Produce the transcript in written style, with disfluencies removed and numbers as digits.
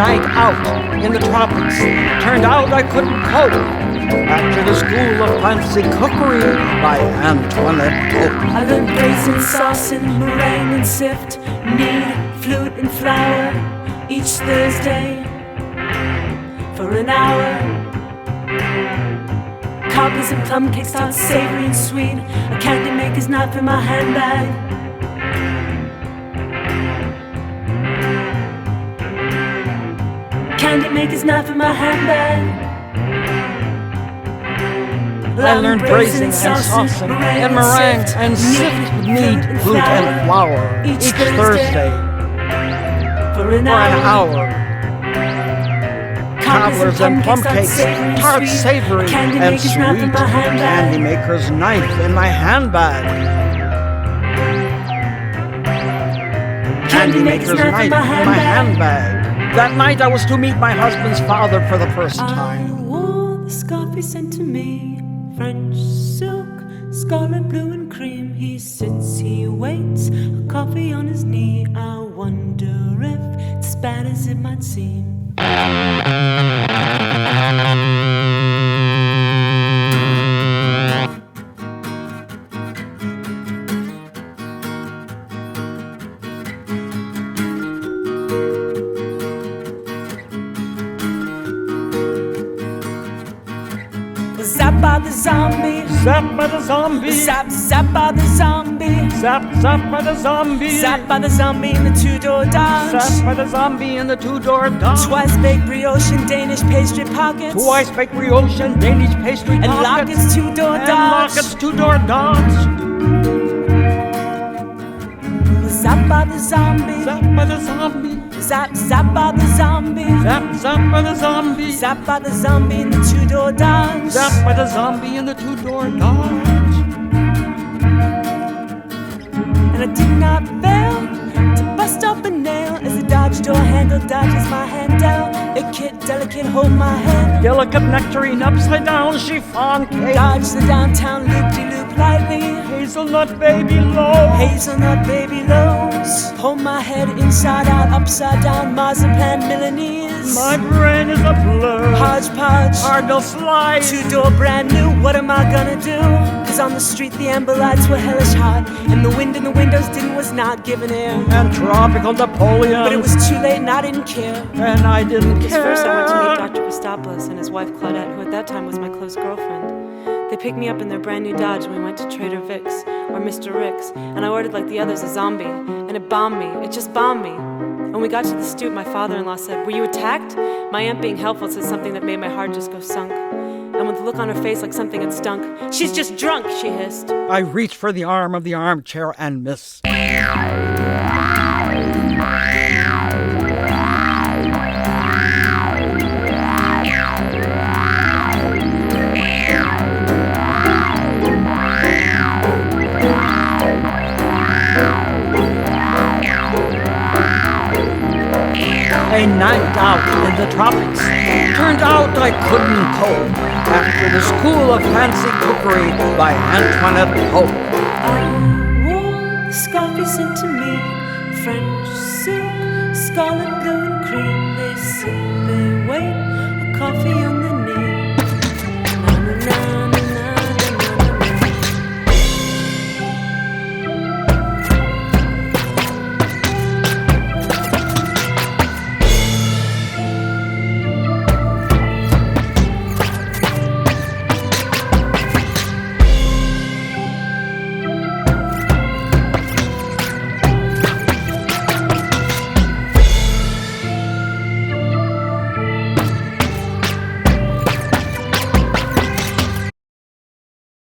night out in the tropics. Turned out I couldn't cope. After the School of Fancy Cookery by Antoinette Hope. I learned raisin sauce and meringue and sift, knead, flute and flour each Thursday for an hour. Cobbles and plum cakes, tart savory and sweet. A Candymaker's knife in my handbag. Candymaker's knife in my handbag. I learned braising and sauce and meringue and sift knead, flute and flour each Thursday for an hour. Cobblers and plum cakes, tart savory and sweet. Candymaker's knife in my handbag. Candymaker's knife in my handbag. That night I was to meet my husband's father for the first time. I wore the scarf he sent to me, French silk, scarlet, blue and cream. He sits, he waits, a coffee on his knee. I wonder if it's as bad as it might seem. Zap by the zombie, Zap by the zombie, zap, zap by the zombie, zap, zap by the zombie, zap by the zombie in the two-door Dodge. zap by the zombie in the two-door Dodge. Twice baked brioche and Danish pastry pockets. Twice baked brioche and Danish pastry And pockets. Lockett's two-door And Dodge. Lockett's two-door Dodge. Zap by the zombie, Zap by the zombie, zap, zap by the zombie, zap, zap by the zombie, zap by the zombie in the two-door Dodge. zap by the zombie in the two-door Dodge. And I did not fail to bust off a nail as the Dodge door handle dodges my hand down. A kid delicate hold my hand. Delicate nectarine upside down chiffon cake. Dodge the downtown loop-de-loop lightly. Hazelnut baby low. Hazelnut baby lows. Hold my head inside out, upside down, marzipan Milanese. My brain is a blur. Hodgepodge, Cardinal slide. two-door brand new, what am I gonna do? Cause on the street the amber lights were hellish hot, and the wind in the windows was not giving air. And tropical Napoleon. But it was too late and I didn't care. And I didn't Because care. first I went to meet Dr. Christopoulos and his wife Claudette, who at that time was my close girlfriend. They picked me up in their brand new Dodge and we went to Trader Vic's, or Mr. Rick's, and I ordered like the others a zombie, and it bombed me. It just bombed me. When we got to the stoop, my father-in-law said, "Were you attacked?" My aunt, being helpful, said something that made my heart just go sunk. And with the look on her face like something had stunk, "She's just drunk," she hissed. I reached for the arm of the armchair and missed. A night out in the tropics. Turned out I couldn't cope. After the School of Fancy Cookery by Antoinette Hope. I wore the scarf he sent to me, French silk, scarlet, blue and cream. They sit, they wait, a coffee on